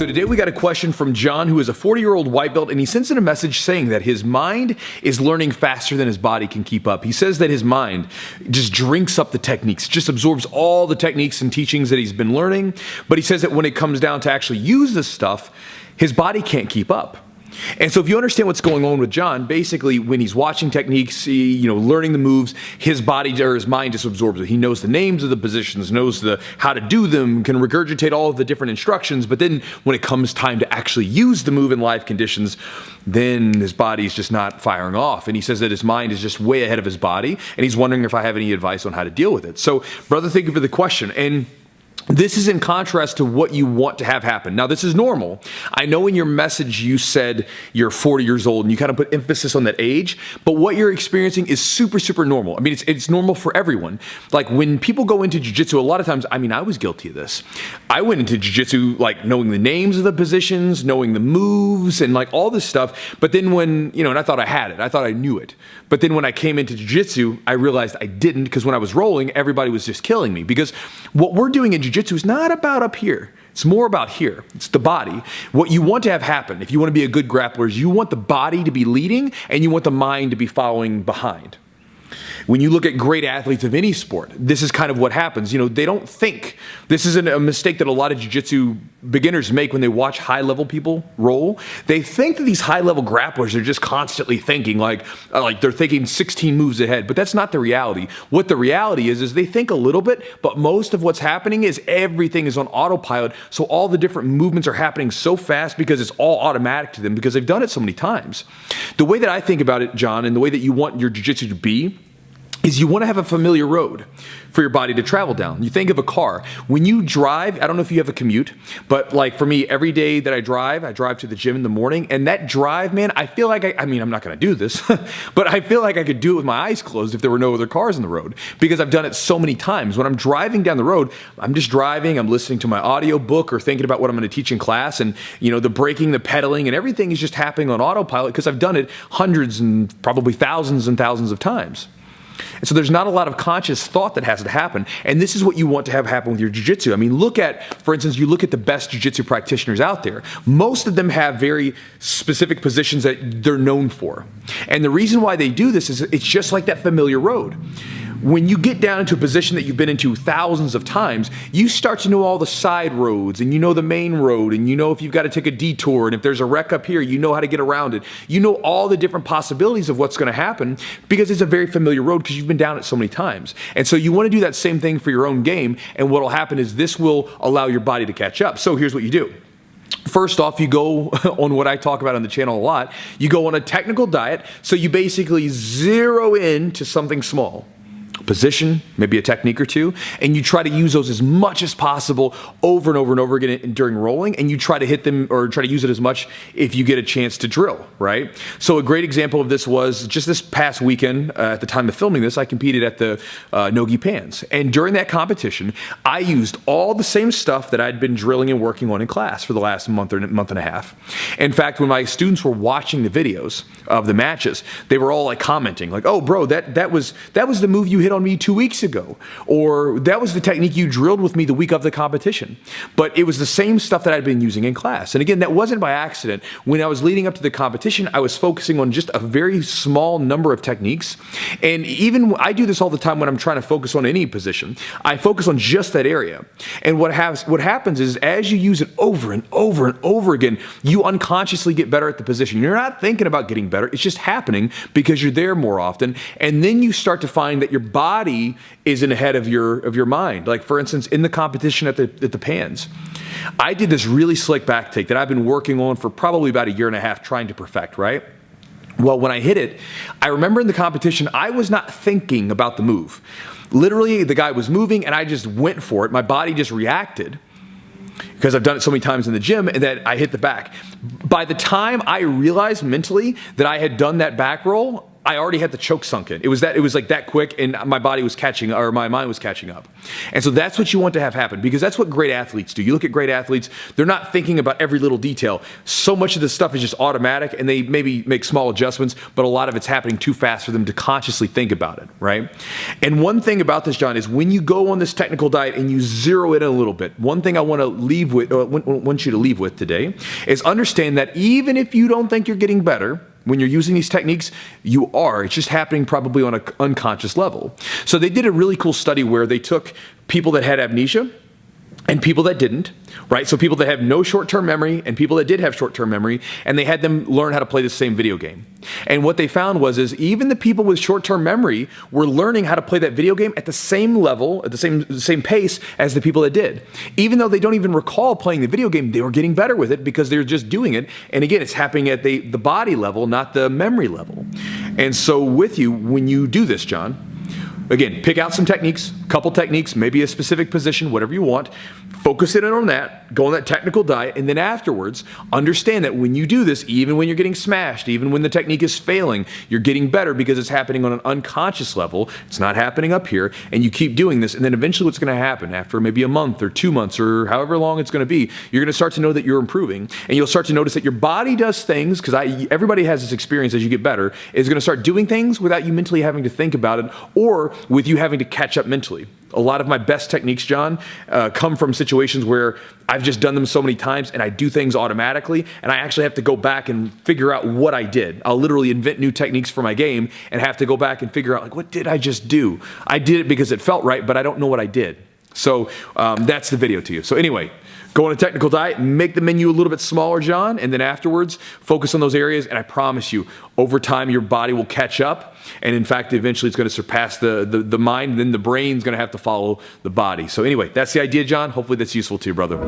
So today we got a question from John, who is a 40-year-old white belt, and he sends in a message saying that his mind is learning faster than his body can keep up. He says that his mind just drinks up the techniques, just absorbs all the techniques and teachings that he's been learning, but he says that when it comes down to actually use this stuff, his body can't keep up. And so if you understand what's going on with John, basically when he's watching techniques, learning the moves, his body or his mind just absorbs it. He knows the names of the positions, knows how to do them, can regurgitate all of the different instructions, but then when it comes time to actually use the move in live conditions, then his body's just not firing off. And he says that his mind is just way ahead of his body, and he's wondering if I have any advice on how to deal with it. So, brother, thank you for the question. And this is in contrast to what you want to have happen. Now, this is normal. I know in your message you said you're 40 years old and you kind of put emphasis on that age, but what you're experiencing is super, super normal. I mean, it's normal for everyone. Like when people go into jiu-jitsu, a lot of times, I mean, I was guilty of this. I went into jiu-jitsu like knowing the names of the positions, knowing the moves and like all this stuff. But then when, and I thought I had it, I thought I knew it. But then when I came into jiu-jitsu, I realized I didn't, because when I was rolling, everybody was just killing me. Because what we're doing in jiu-jitsu is not about up here. It's more about here. It's the body. What you want to have happen, if you want to be a good grappler, is you want the body to be leading and you want the mind to be following behind. When you look at great athletes of any sport, this is kind of what happens. They don't think. This is a mistake that a lot of jiu-jitsu beginners make when they watch high-level people roll. They think that these high-level grapplers are just constantly thinking like they're thinking 16 moves ahead, but that's not the reality. What the reality is they think a little bit, but most of what's happening is everything is on autopilot, so all the different movements are happening so fast because it's all automatic to them because they've done it so many times. The way that I think about it, John, and the way that you want your jiu-jitsu to be is you want to have a familiar road for your body to travel down. You think of a car. When you drive, I don't know if you have a commute, but like for me, every day that I drive to the gym in the morning, and that drive, man, I feel like I'm not going to do this, but I feel like I could do it with my eyes closed if there were no other cars on the road, because I've done it so many times. When I'm driving down the road, I'm just driving, I'm listening to my audio book or thinking about what I'm going to teach in class, and the braking, the pedaling, and everything is just happening on autopilot because I've done it hundreds and probably thousands and thousands of times. And so there's not a lot of conscious thought that has to happen. And this is what you want to have happen with your jiu-jitsu. I mean, for instance, you look at the best jiu-jitsu practitioners out there. Most of them have very specific positions that they're known for. And the reason why they do this is it's just like that familiar road. When you get down into a position that you've been into thousands of times, you start to know all the side roads, and you know the main road, and you know if you've got to take a detour, and if there's a wreck up here, you know how to get around it. You know all the different possibilities of what's going to happen because it's a very familiar road because you've been down it so many times. And so you want to do that same thing for your own game, and what will happen is this will allow your body to catch up. So here's what you do. First off, you go on what I talk about on the channel a lot. You go on a technical diet, so you basically zero in to something small. Position, maybe a technique or two, and you try to use those as much as possible over and over and over again during rolling, and you try to hit them or try to use it as much if you get a chance to drill, right? So a great example of this was just this past weekend, at the time of filming this, I competed at the Nogi Pans, and during that competition, I used all the same stuff that I'd been drilling and working on in class for the last month and a half. In fact, when my students were watching the videos of the matches, they were all like commenting, like, "Oh, bro, that was the move you hit on me 2 weeks ago," or "That was the technique you drilled with me the week of the competition." But it was the same stuff that I'd been using in class. And again, that wasn't by accident. When I was leading up to the competition, I was focusing on just a very small number of techniques. And even I do this all the time when I'm trying to focus on any position. I focus on just that area. And what happens is as you use it over and over and over again, you unconsciously get better at the position. You're not thinking about getting better. It's just happening because you're there more often. And then you start to find that your body isn't ahead of your mind. Like for instance, in the competition at the Pans, I did this really slick back take that I've been working on for probably about a year and a half trying to perfect, right? Well, when I hit it, I remember in the competition, I was not thinking about the move. Literally, the guy was moving and I just went for it. My body just reacted because I've done it so many times in the gym, and that I hit the back. By the time I realized mentally that I had done that back roll, I already had the choke sunk in. It was like that quick, and my body was catching, or my mind was catching up. And so that's what you want to have happen, because that's what great athletes do. You look at great athletes, they're not thinking about every little detail. So much of this stuff is just automatic, and they maybe make small adjustments, but a lot of it's happening too fast for them to consciously think about it, right? And one thing about this, John, is when you go on this technical diet and you zero in a little bit, one thing I want to leave with, want you to leave with today, is understand that even if you don't think you're getting better, when you're using these techniques, you are. It's just happening probably on an unconscious level. So they did a really cool study where they took people that had amnesia and people that didn't, right? So people that have no short-term memory and people that did have short-term memory, and they had them learn how to play the same video game. And what they found is even the people with short-term memory were learning how to play that video game at the same level, at the same pace as the people that did. Even though they don't even recall playing the video game, they were getting better with it because they were just doing it. And again, it's happening at the body level, not the memory level. And so with you, when you do this, John, again, pick out some techniques, couple techniques, maybe a specific position, whatever you want. Focus in on that, go on that technical diet, and then afterwards, understand that when you do this, even when you're getting smashed, even when the technique is failing, you're getting better because it's happening on an unconscious level. It's not happening up here, and you keep doing this, and then eventually what's going to happen after maybe a month or 2 months or however long it's going to be, you're going to start to know that you're improving, and you'll start to notice that your body does things, because everybody has this experience as you get better, is going to start doing things without you mentally having to think about it, or with you having to catch up mentally. A lot of my best techniques, John, come from situations where I've just done them so many times and I do things automatically, and I actually have to go back and figure out what I did. I'll literally invent new techniques for my game and have to go back and figure out, like, what did I just do? I did it because it felt right, but I don't know what I did. So that's the video to you. So anyway, go on a technical diet, make the menu a little bit smaller, John, and then afterwards, focus on those areas, and I promise you, over time, your body will catch up, and in fact, eventually it's going to surpass the mind, and then the brain's going to have to follow the body. So anyway, that's the idea, John. Hopefully that's useful to you, brother.